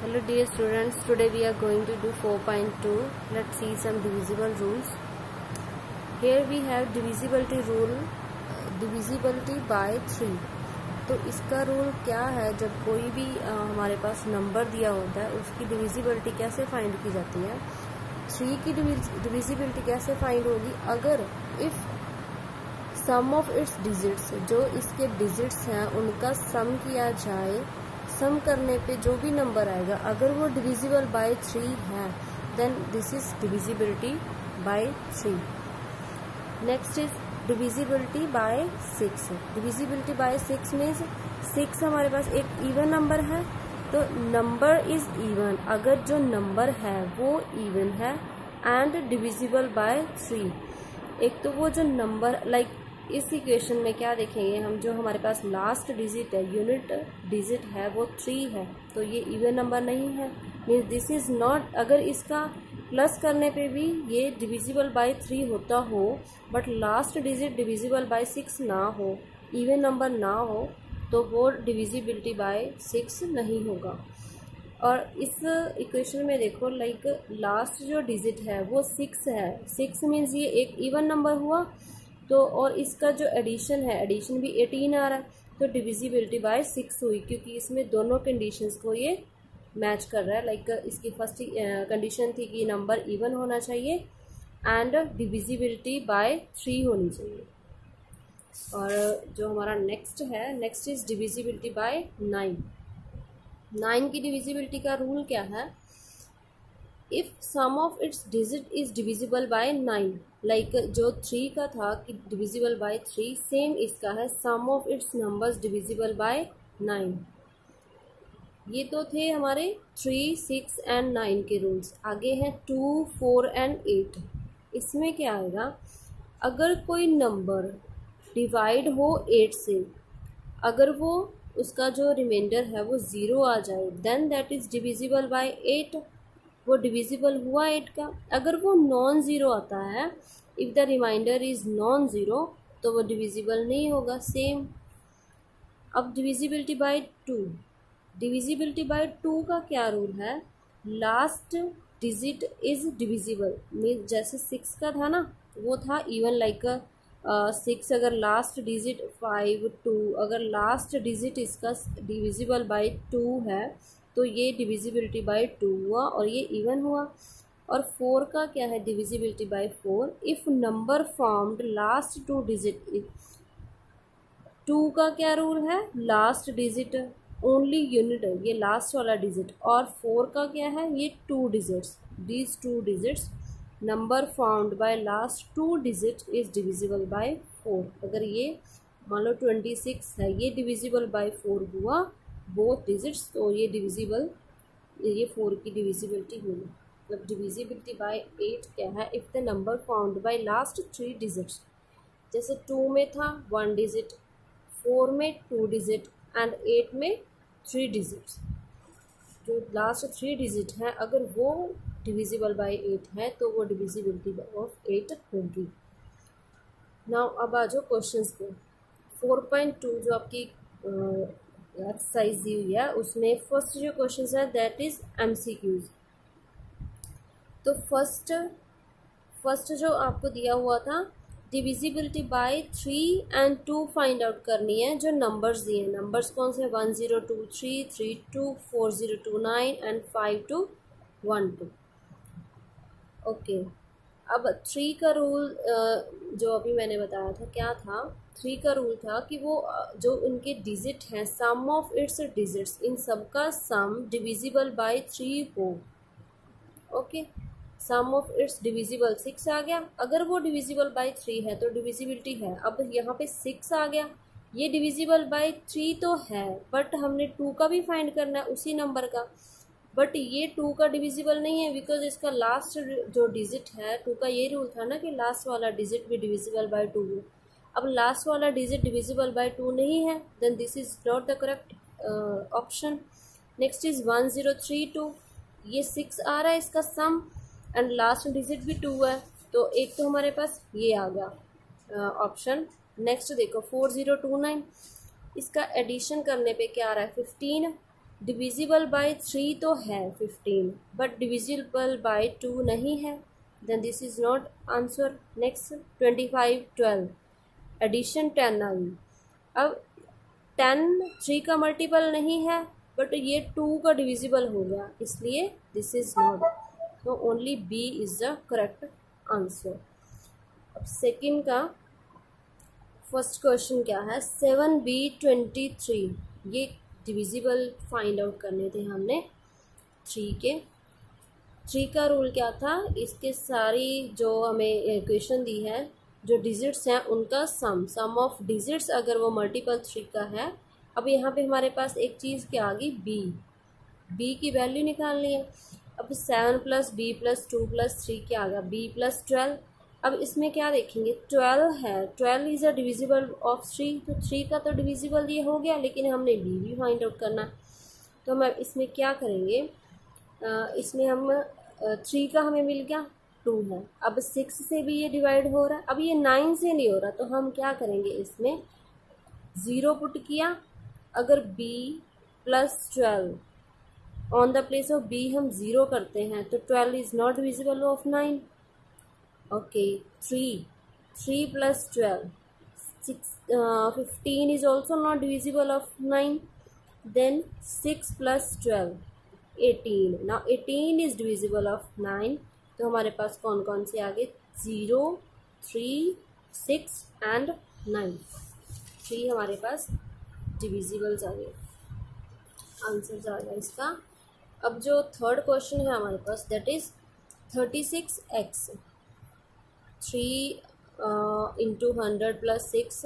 Hello dear students, today we are going to do 4.2. Let's see some divisible rules. Here we have divisibility rule, divisibility by 3. तो इसका rule क्या है, जब कोई भी हमारे पास नंबर दिया होता है उसकी डिविजिबिलिटी कैसे फाइंड की जाती है। 3 की डिविजिबिलिटी कैसे फाइंड होगी, अगर if sum of its digits, जो इसके डिजिट्स हैं उनका सम किया जाए, सम करने पे जो भी नंबर आएगा अगर वो डिविजिबल बाय 3 है, then this is divisibility by 3। Next is divisibility by 6। Divisibility by 6 means 6 हमारे पास एक इवन नंबर है, तो नंबर इज इवन, अगर जो नंबर है वो इवन है एंड डिविजिबल बाय 3। एक तो वो जो नंबर लाइक इस इक्वेशन में क्या देखेंगे हम, जो हमारे पास लास्ट डिजिट है, यूनिट डिजिट है, वो 3 है, तो ये इवन नंबर नहीं है, मीन्स दिस इज नॉट। अगर इसका प्लस करने पे भी ये डिविजिबल बाय 3 होता हो but last digit divisible by 6 ना हो, इवन नंबर ना हो, तो वो डिविजिबिलिटी बाय 6 नहीं होगा। और इस इक्वेशन में देखो लाइक लास्ट जो डिजिट है वो 6 है, 6 मीन्स ये एक इवन नंबर हुआ, तो और इसका जो एडिशन है, एडिशन भी 18 आ रहा है, तो डिविजिबिलिटी बाय 6 हुई, क्योंकि इसमें दोनों कंडीशंस को ये मैच कर रहा है। लाइक इसकी फर्स्ट कंडीशन थी कि नंबर इवन होना चाहिए एंड डिविजिबिलिटी बाय 3 होनी चाहिए। और जो हमारा नेक्स्ट है, नेक्स्ट इज डिविजिबिलिटी बाय 9। 9 की डिविजिबिलिटी का रूल क्या है, if sum of its digit is divisible by 9, like जो 3 का था कि डिविजिबल बाय 3, सेम इसका है sum of its numbers divisible by 9। ये तो थे हमारे 3, 6 एंड 9 के रूल्स। आगे हैं 2, 4 एंड 8। इसमें क्या आएगा, अगर कोई नंबर डिवाइड हो 8 से, अगर वो उसका जो रिमाइंडर है वो 0 आ जाए, then that is divisible by 8, वो डिविजिबल हुआ 8 का। अगर वो नॉन ज़ीरो आता है, if the remainder is non zero, तो वो डिविजिबल नहीं होगा। सेम अब डिविजिबिलिटी बाय 2। डिविजिबिलिटी बाय 2 का क्या रूल है, last digit is divisible, mean जैसे 6 का था ना, वो था इवन लाइक 6, अगर लास्ट डिजिट 5, 2, अगर लास्ट डिजिट इसका डिविजिबल बाय 2 है तो ये डिविजिबिलिटी बाय 2 हुआ और ये इवन हुआ। और 4 का क्या है, divisibility bye 4, if number formed last 2 digit. 2 का क्या रूल है, लास्ट डिजिट ओनली यूनिट है, ये लास्ट वाला डिजिट। और 4 का क्या है, ये 2 digits, these 2 digits number formed by last 2 digit is divisible bye 4। अगर ये मान लो 26 है, ये डिविजिबल बाय 4 हुआ बोथ डिजिट्स, तो ये डिविजिबल, ये 4 की डिविजिबिलिटी हुई। मतलब डिविजिबिलिटी बाय 8 क्या है, if the number found by last 3 digits, जैसे 2 में था 1 डिजिट, 4 में 2 डिजिट एंड 8 में 3 डिजिट्स, जो लास्ट 3 डिजिट हैं अगर वो डिविजिबल बाय 8 है तो वो डिविजिबिलिटी ऑफ 8 होगी। नाउ अब आ जाओ क्वेश्चंस पे। 4.2 जो आपकी एक्सरसाइज दी हुई है, उसमें फर्स्ट जो क्वेश्चन है दैट इज MCQs। तो फर्स्ट जो आपको दिया हुआ था, divisibility by 3 and 2 find out करनी है। जो नंबर्स दिए हैं, नंबर्स कौन से, 1023, 32, 4029 एंड 5212। ओके, अब 3 का रूल जो अभी मैंने बताया था क्या था, 3 का रूल था कि वो जो उनके डिजिट हैं, सम ऑफ इट्स डिजिट्स, इन सब का सम डिविजिबल बाय 3 हो। Okay, sum of its divisible 6 आ गया, अगर वो डिविजिबल बाय 3 है तो डिविजिबिलिटी है। अब यहाँ पे 6 आ गया, ये डिविजिबल बाय 3 तो है बट हमने 2 का भी फाइंड करना है उसी नंबर का, बट ये 2 का डिविजिबल नहीं है बिकॉज इसका लास्ट जो डिजिट है, 2 का ये रूल था ना कि लास्ट वाला डिजिट भी डिविजिबल बाय 2 हो। अब लास्ट वाला डिजिट डिविजिबल बाय 2 नहीं है, then this is not the correct option. Next is 1032, ये 6 आ रहा है इसका सम एंड लास्ट डिजिट भी 2 है, तो एक तो हमारे पास ये आ गया ऑप्शन। नेक्स्ट देखो 4029, इसका एडिशन करने पे क्या आ रहा है, 15 डिविजिबल बाय 3 तो है 15, बट डिविजिबल बाय 2 नहीं है, then this is not answer. Next 25 12 addition 10 आ गई। अब 10 3 का मल्टीपल नहीं है, बट ये 2 का डिविजिबल हो गया, इसलिए दिस इज नॉट, तो only B is the correct answer. अब सेकंड का फर्स्ट क्वेश्चन क्या है, 7b23, ये डिविजिबल फाइंड आउट करने थे हमने 3 के। 3 का रूल क्या था, इसके सारी जो हमें इक्वेशन दी है, जो डिजिट्स हैं उनका सम ऑफ डिजिट्स अगर वो मल्टीपल 3 का है। अब यहाँ पे हमारे पास एक चीज़ क्या आ गई, बी की वैल्यू निकालनी है। अब 7 + b + 2 + 3 क्या आ गया, b + 12। अब इसमें क्या देखेंगे, 12 है, 12 इज़ अ डिविजिबल ऑफ 3, तो 3 का तो डिविजिबल ये हो गया, लेकिन हमने b भी फाइंड आउट करना। तो हम इसमें क्या करेंगे, इसमें हम 3 का हमें मिल गया, 2 है। अब 6 से भी ये डिवाइड हो रहा है, अब ये 9 से नहीं हो रहा, तो हम क्या करेंगे, इसमें 0 पुट किया। अगर b + 12 on the place of b हम 0 करते हैं, तो 12 is not divisible of 9। Okay, 3 + 12 15 is also not divisible of 9. Then 6 + 12 18. Now 18 is divisible of 9. तो हमारे पास कौन कौन से आ गए, 0 3 6 एंड 9, 3 हमारे पास डिविजिबल्स आ गए, आंसर आ गया इसका। अब जो थर्ड क्वेश्चन है हमारे पास, दैट इज 36x, 3 × 100 + 6,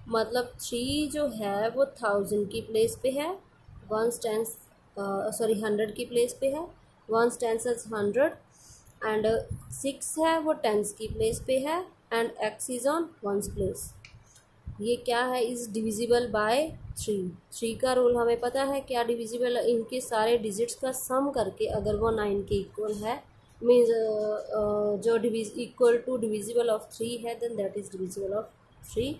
मतलब 3 जो है वो 1000 की प्लेस पे है, 100 की प्लेस पे है, 1 stands as 100, एंड 6 है वो 10s की प्लेस पे है, and x is on 1s place. ये क्या है, इज डिविजिबल बाय 3 का रूल हमें पता है, क्या डिविजिबल, इनके सारे डिजिट्स का सम करके अगर वो 9 के इक्वल है, मीन्स जो इक्वल टू डिविजिबल ऑफ 3 है, then that is divisible of 3।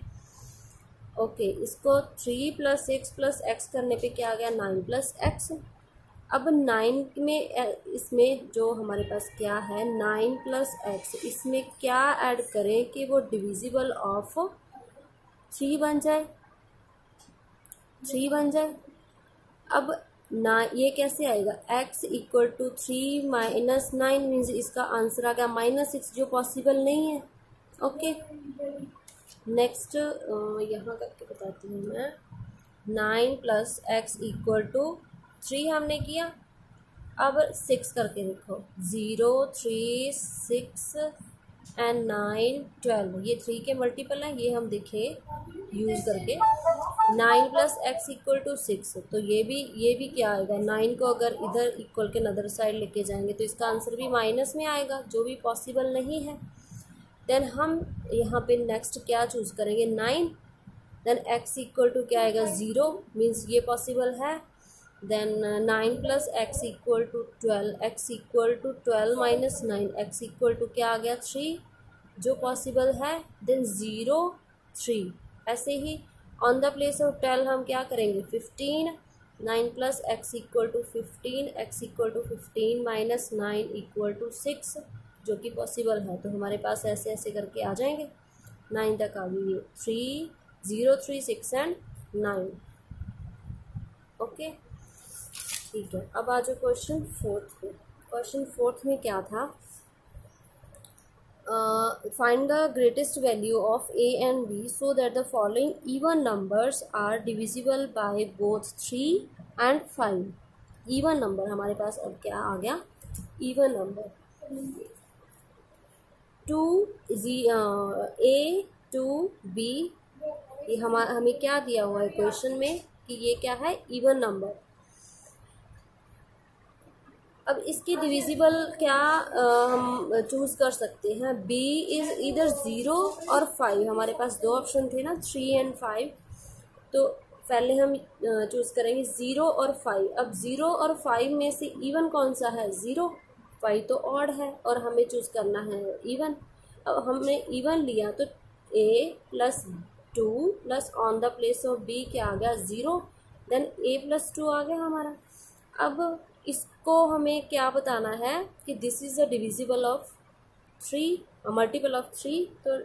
Okay, इसको 3 + 6 + x करने पे क्या आ गया, 9 + x। अब 9 में इसमें जो हमारे पास क्या है, 9 + x, इसमें क्या ऐड करें कि वो डिविजिबल ऑफ 3 बन जाए, 3 बन जाए। अब ना ये कैसे आएगा, x = 3 - 9 मीन्स इसका आंसर आ गया -6, जो पॉसिबल नहीं है। ओके, नेक्स्ट यहाँ करके बताती हूँ मैं, 9 + x = 3 हमने किया। अब 6 करके देखो, 0 3 6 एंड 9 12, ये 3 के मल्टीपल हैं, ये हम देखे यूज करके। 9 + x = 6, तो ये भी क्या आएगा, 9 को अगर इधर इक्वल के नदर साइड लेके जाएंगे तो इसका आंसर भी माइनस में आएगा, जो भी पॉसिबल नहीं है। देन हम यहाँ पे नेक्स्ट क्या चूज करेंगे, 9, देन x = क्या आएगा, 0, मीन्स ये पॉसिबल है। देन 9 + x = 12, x = 12 - 9, x = क्या आ गया, 3, जो पॉसिबल है। देन 0 3, ऐसे ही ऑन द प्लेस ऑफ 12 हम क्या करेंगे, 15, 9 + x = 15, x = 15 - 9 = 6, जो कि पॉसिबल है। तो हमारे पास ऐसे ऐसे करके आ जाएंगे, 9 तक आ गई, 3 0 3 6 एंड 9। ओके, ठीक है। अब आ जाओ क्वेश्चन फोर्थ पे। क्वेश्चन फोर्थ में क्या था, find the greatest value of a and b so that the following even numbers are divisible by both 3 and 5। even number हमारे पास अब क्या आ गया, even number 2 a 2 b, ये हमें क्या दिया हुआ है क्वेश्चन में कि ये क्या है, इवन नंबर। अब इसकी डिविजिबल क्या हम चूज कर सकते हैं, b इज इधर 0 और 5, हमारे पास 2 ऑप्शन थे ना, 3 एंड 5, तो पहले हम चूज करेंगे 0 और 5। अब 0 और 5 में से इवन कौन सा है, 0, 5 तो ऑड है, और हमें चूज करना है इवन। अब हमने इवन लिया तो a + 2 + on the place of b क्या आ गया, 0, देन a + 2 आ गया हमारा। अब इसको हमें क्या बताना है कि this is the divisible of 3, multiple of 3। तो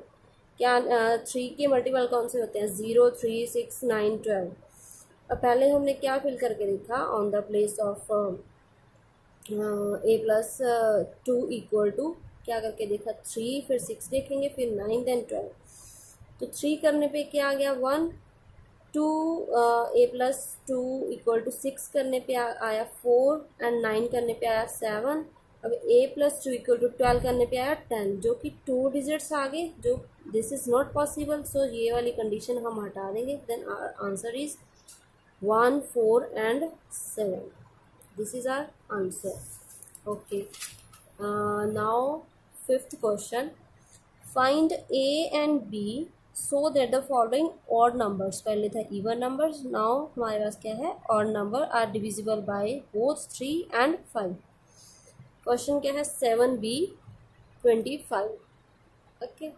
क्या 3 के मल्टीपल कौन से होते हैं? 0, 3, 6, 9, 12। अब पहले हमने क्या फिल करके देखा? On the place of a+2 equal to क्या करके देखा? 3, फिर 6 देखेंगे, फिर 9, देन 12। तो 3 करने पे क्या आ गया? 1। 2 a+2 इक्वल टू 6 करने पे आया 4, एंड 9 करने पे आया 7। अब a+2 इक्वल टू 12 करने पे आया 10, जो कि 2 डिजिट्स आ गए, जो this is not possible. So ये वाली कंडीशन हम हटा देंगे। Then answer is 1, 4 and 7। This is our answer. Okay. Now 5th question. Find A and B so that the following odd numbers, पहले था even numbers, now हमारे पास क्या है? odd number are divisible by both 3 and 5. Question क्या है? 7B 25. Okay.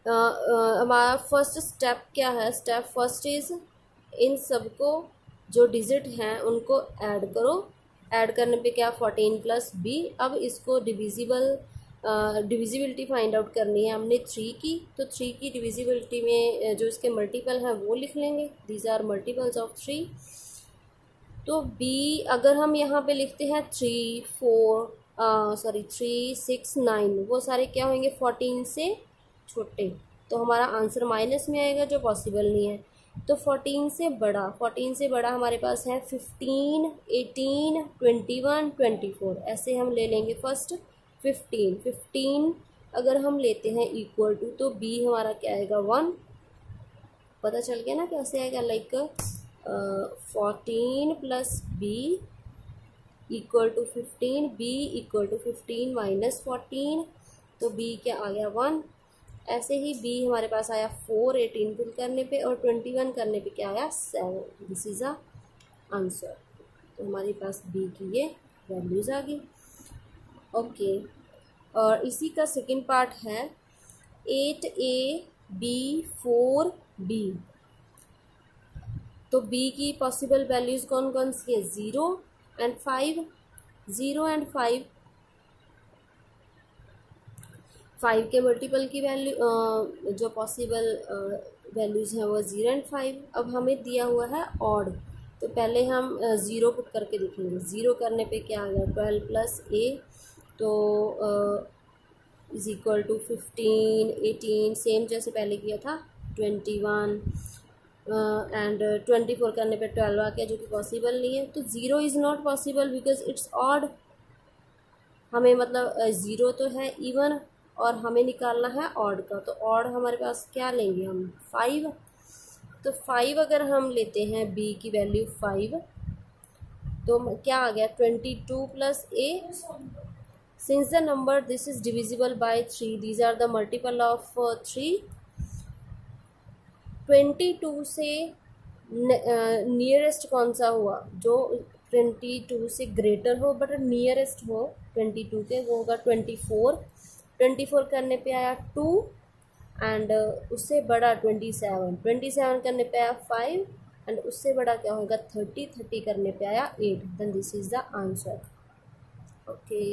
हमारा first step क्या है? स्टेप फर्स्ट इज इन सबको जो डिजिट हैं उनको ऐड करो। ऐड करने पे क्या? 14 प्लस बी। अब इसको डिविजिबिलिटी फाइंड आउट करनी है हमने 3 की। तो 3 की डिविजिबिलिटी में जो इसके मल्टीपल हैं वो लिख लेंगे। These are multiples of 3। तो बी अगर हम यहाँ पे लिखते हैं 3, 6, 9, वो सारे क्या होंगे? 14 से छोटे। तो हमारा आंसर माइनस में आएगा, जो पॉसिबल नहीं है। तो 14 से बड़ा हमारे पास है 15, 18, 21, 24। ऐसे हम ले लेंगे। फर्स्ट 15 अगर हम लेते हैं इक्वल टू, तो बी हमारा क्या आएगा? 1। पता चल गया ना कैसे आएगा? Like 14 plus B equal to 15, B equal to 15 minus 14, तो बी क्या आ गया? 1। ऐसे ही बी हमारे पास आया 4 18 फिल करने पे, और 21 करने पे क्या आया? 7। This is a answer. तो हमारे पास बी की ये वैल्यूज आ गई। ओके। और इसी का सेकंड पार्ट है 8A B 4B। तो बी की पॉसिबल वैल्यूज कौन कौन सी है? 0 एंड 5। 0 एंड 5 के मल्टीपल की वैल्यू जो पॉसिबल वैल्यूज़ हैं वो 0 एंड 5। अब हमें दिया हुआ है ऑड, तो पहले हम 0 पुट करके देखेंगे। 0 करने पे क्या आ गया? 12 प्लस ए, तो इज इक्वल टू 15, 18, सेम जैसे पहले किया था। 21 एंड 24 करने पे 12 आ गया, जो कि पॉसिबल नहीं है। तो 0 is not possible because it's odd. हमें मतलब 0 तो है इवन, और हमें निकालना है ऑड का। तो ऑड हमारे पास क्या लेंगे हम? 5। तो 5 अगर हम लेते हैं बी की वैल्यू 5, तो क्या आ गया? 22 plus A. Since the number this is divisible by 3, these are the multiple of 3। 22 से नियरेस्ट कौन सा हुआ? जो 22 से ग्रेटर हो बट नियरेस्ट हो 22 के, वो होगा 24। 24 करने पे आया 2, एंड उससे बड़ा 27। 27 करने पे आया 5, एंड उससे बड़ा क्या होगा? 30। 30 करने पे आया 8। Then this is the answer. Okay.